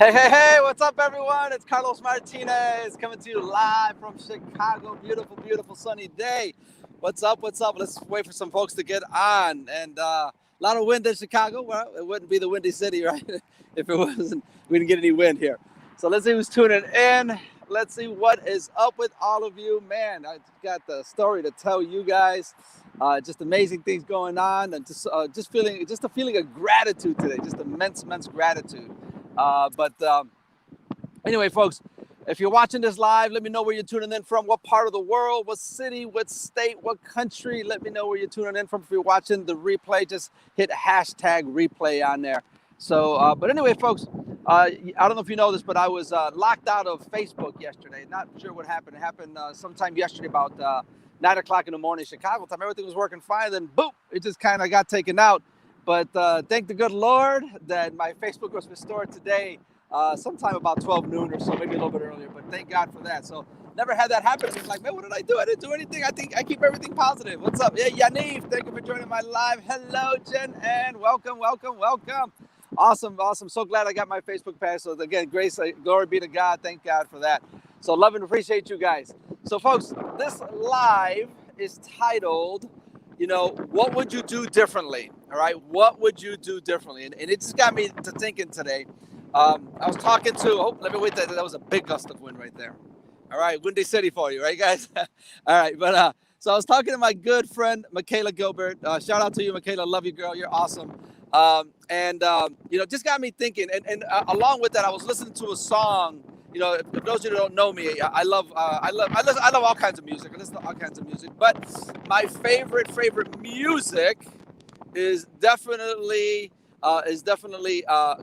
Hey, hey, hey, what's up, everyone? It's Carlos Martinez coming to you live from Chicago. Beautiful, beautiful sunny day. What's up? What's up? Let's wait for some folks to get on. And a lot of wind in Chicago. Well, it wouldn't be the Windy City, right? If it wasn't, we didn't get any wind here. So let's see who's tuning in. Let's see what is up with all of you. Man, I got the story to tell you guys. Just amazing things going on, and just feeling just a feeling of gratitude today. Just immense, immense gratitude. But anyway, folks, if you're watching this live, let me know where you're tuning in from, what part of the world, what city, what state, what country. Let me know where you're tuning in from. If you're watching the replay, just hit hashtag replay on there. So, but anyway, folks, I don't know if you know this, but I was locked out of Facebook yesterday. Not sure what happened. It happened sometime yesterday about 9 o'clock in the morning, Chicago time. Everything was working fine. Then, boom, it just kind of got taken out. But thank the good Lord that my Facebook was restored today, sometime about 12 noon or so, maybe a little bit earlier. But thank God for that. So never had that happen. I'm like, man, what did I do? I didn't do anything. I think I keep everything positive. What's up? Yeah, Yaniv, thank you for joining my live. Hello, Jen, and welcome, welcome, welcome. Awesome, awesome. So glad I got my Facebook page. So again, grace, glory be to God. Thank God for that. So love and appreciate you guys. So folks, this live is titled, what would you do differently? All right, what would you do differently? And it just got me to thinking today. I was talking to, let me wait, that was a big gust of wind right there. All right, Windy City for you, right, guys? All right, but so I was talking to my good friend, Michaela Gilbert. Shout out to you, Michaela. Love you, girl. You're awesome. Just got me thinking. And along with that, I was listening to a song. If those of you who don't know me, I love all kinds of music. I listen to all kinds of music. But my favorite music is definitely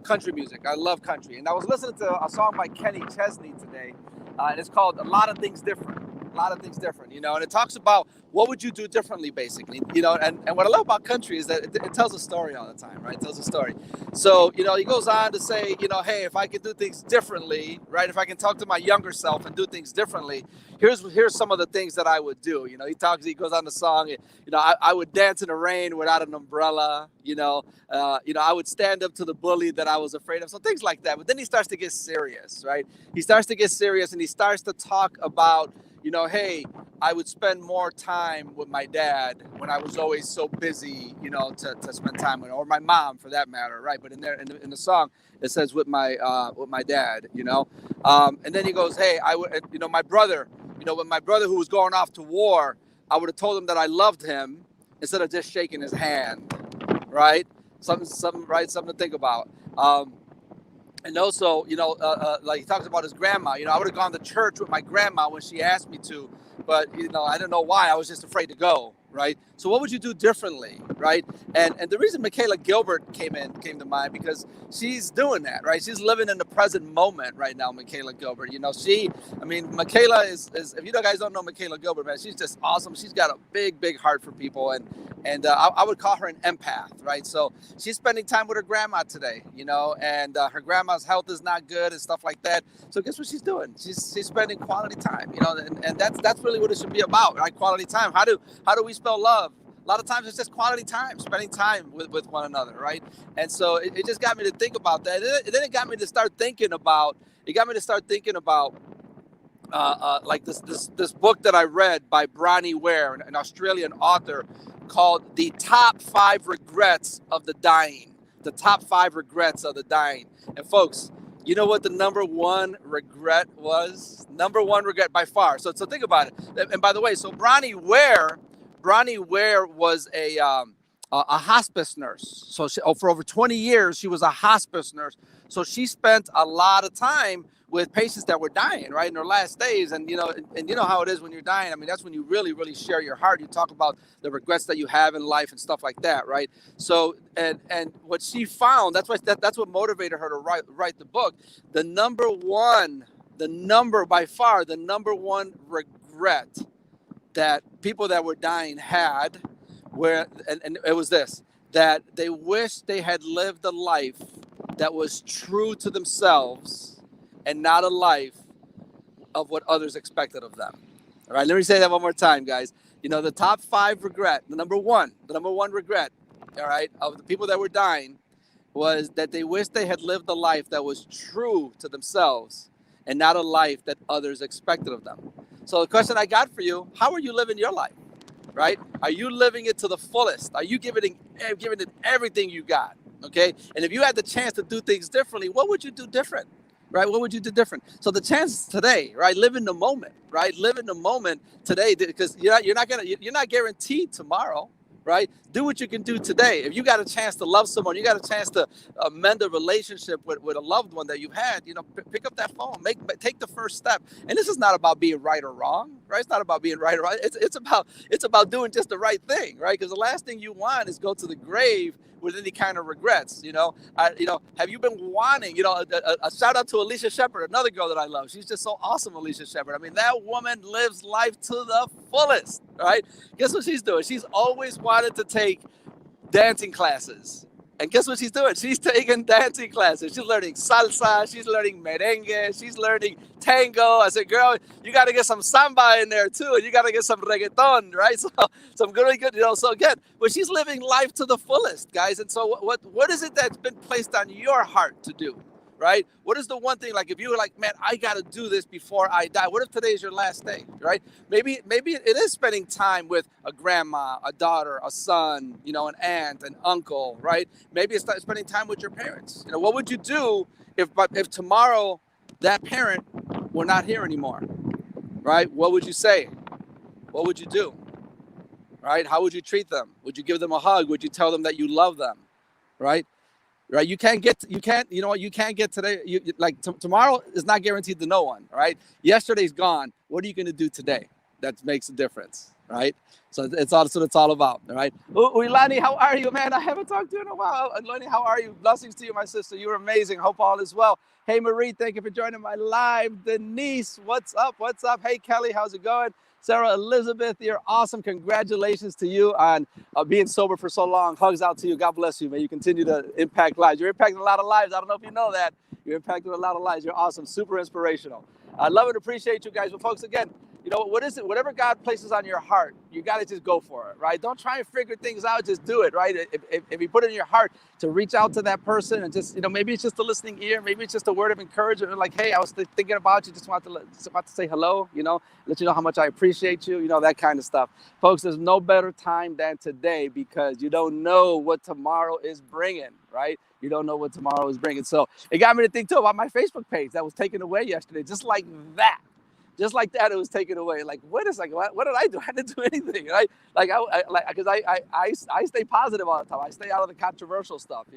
country music. I love country, and I was listening to a song by Kenny Chesney today, and it's called "A Lot of Things Different." A lot of things different, and it talks about what would you do differently, basically, and what I love about country is that it tells a story all the time, right? It tells a story. So, he goes on to say, hey, if I could do things differently, right? If I can talk to my younger self and do things differently, here's some of the things that I would do. He goes on the song, I would dance in the rain without an umbrella, I would stand up to the bully that I was afraid of. So things like that. But then he starts to get serious, right? He starts to get serious, and he starts to talk about, hey, I would spend more time with my dad when I was always so busy, to spend time with, or my mom for that matter, right? But in the song, it says with my dad, and then he goes, hey, I would, my brother, when my brother who was going off to war, I would have told him that I loved him instead of just shaking his hand, right? Something, right? Something to think about. And also, like he talks about his grandma, I would have gone to church with my grandma when she asked me to, but, I don't know why. I was just afraid to go, right? So what would you do differently, right? And the reason Michaela Gilbert came to mind, because she's doing that, right? She's living in the present moment right now, Michaela Gilbert. Michaela is if you guys don't know Michaela Gilbert, man, she's just awesome. She's got a big, big heart for people, and I would call her an empath, right? So she's spending time with her grandma today, and her grandma's health is not good and stuff like that. So guess what she's doing? She's spending quality time, and that's really what it should be about, right? Quality time. How do we spell love? A lot of times it's just quality time, spending time with one another, right? And so it just got me to think about that. And then it got me to start thinking about. Like this book that I read by Bronnie Ware, an Australian author, called "The Top 5 Regrets of the Dying." The top 5 regrets of the dying. And folks, you know what the number one regret was? Number one regret by far. So think about it. And by the way, so Bronnie Ware was a hospice nurse. So for over 20 years, she was a hospice nurse. So she spent a lot of time with patients that were dying, right, in their last days. And, you know how it is when you're dying. I mean, that's when you really, really share your heart. You talk about the regrets that you have in life and stuff like that, right? So, and what she found, that's what motivated her to write the book. The number one regret that people that were dying had, and it was this, that they wish they had lived a life that was true to themselves and not a life of what others expected of them. All right, let me say that one more time, guys. The top 5 regret, the number one regret, all right, of the people that were dying was that they wish they had lived a life that was true to themselves and not a life that others expected of them. So the question I got for you, how are you living your life, right? Are you living it to the fullest? Are you giving it everything you got, okay? And if you had the chance to do things differently, what would you do different? Right? What would you do different? So the chance today, right? Live in the moment, right? Live in the moment today, because you're not guaranteed tomorrow, right? Do what you can do today. If you got a chance to love someone, you got a chance to mend a relationship with a loved one that you've had, pick up that phone, take the first step. And this is not about being right or wrong, right? It's not about being right or wrong. It's about doing just the right thing, right? Because the last thing you want is go to the grave with any kind of regrets. Have you been wanting, a shout out to Alicia Shepard, another girl that I love. She's just so awesome, Alicia Shepard. I mean, that woman lives life to the fullest, right? Guess what she's doing? She's always wanted to take dancing classes. And guess what she's doing? She's taking dancing classes. She's learning salsa. She's learning merengue. She's learning tango. I said, girl, you got to get some samba in there too. And you got to get some reggaeton, right? So some really good, so again, but she's living life to the fullest, guys. And so what is it that's been placed on your heart to do? Right? What is the one thing, like if you were like, man, I got to do this before I die. What if today is your last day, right? Maybe it is spending time with a grandma, a daughter, a son, an aunt, an uncle, right? Maybe it's spending time with your parents. What would you do if tomorrow that parent were not here anymore, right? What would you say? What would you do, right? How would you treat them? Would you give them a hug? Would you tell them that you love them, right? Right, you can't get today. Tomorrow is not guaranteed to no one. Right, yesterday's gone. What are you going to do today that makes a difference? Right, so it's all about. All right, Ilani, how are you, man? I haven't talked to you in a while. Ilani, how are you? Blessings to you, my sister. You're amazing. Hope all is well. Hey, Marie, thank you for joining my live. Denise, what's up? What's up? Hey, Kelly, how's it going? Sarah Elizabeth, you're awesome. Congratulations to you on being sober for so long. Hugs out to you. God bless you. May you continue to impact lives. You're impacting a lot of lives. I don't know if you know that. You're impacting a lot of lives. You're awesome. Super inspirational. I love and appreciate you guys. Well, folks, again, what is it? Whatever God places on your heart, you got to just go for it, right? Don't try and figure things out. Just do it, right? If you put it in your heart to reach out to that person and just, maybe it's just a listening ear. Maybe it's just a word of encouragement. Like, hey, I was thinking about you. Just about to say hello, let you know how much I appreciate you, that kind of stuff. Folks, there's no better time than today because you don't know what tomorrow is bringing, right? You don't know what tomorrow is bringing. So it got me to think too about my Facebook page that was taken away yesterday, just like that. Just like that, it was taken away. Like, wait a second, what did I do? I didn't do anything, right? Because I stay positive all the time. I stay out of the controversial stuff,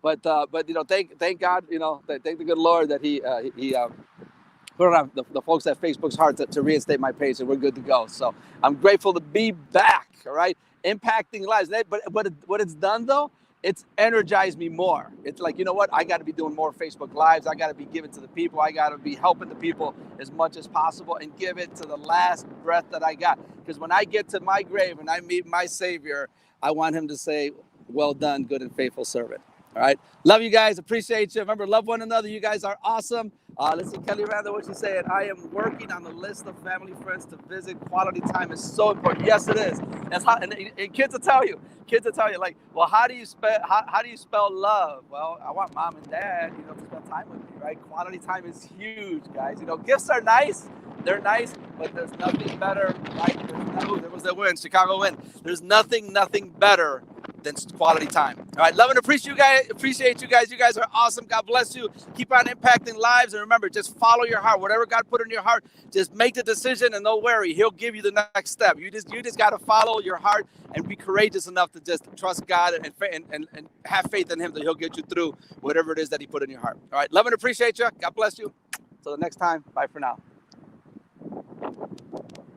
But thank God, thank the good Lord that He put it on the folks at Facebook's heart to reinstate my page, and we're good to go. So I'm grateful to be back. All right, impacting lives. But what it's done though, it's energized me more. It's like, you know what? I got to be doing more Facebook Lives. I got to be giving to the people. I got to be helping the people as much as possible and give it to the last breath that I got. Because when I get to my grave and I meet my Savior, I want Him to say, well done, good and faithful servant. All right. Love you guys. Appreciate you. Remember, love one another. You guys are awesome. Let's see, Kelly Randall, what you saying? I am working on a list of family friends to visit. Quality time is so important. Yes, it is. That's how, and kids will tell you. Kids will tell you, like, well, how do you spell love? Well, I want mom and dad, to spend time with me, right? Quality time is huge, guys. Gifts are nice. They're nice, but there's nothing better, right? There was that win, Chicago win. There's nothing better than quality time. All right, love and appreciate you guys. You guys are awesome. God bless you. Keep on impacting lives, and remember, just follow your heart. Whatever God put in your heart, just make the decision, and don't worry, He'll give you the next step. You just got to follow your heart and be courageous enough to just trust God and have faith in Him that He'll get you through whatever it is that He put in your heart. All right, love and appreciate you. God bless you. Till the next time. Bye for now.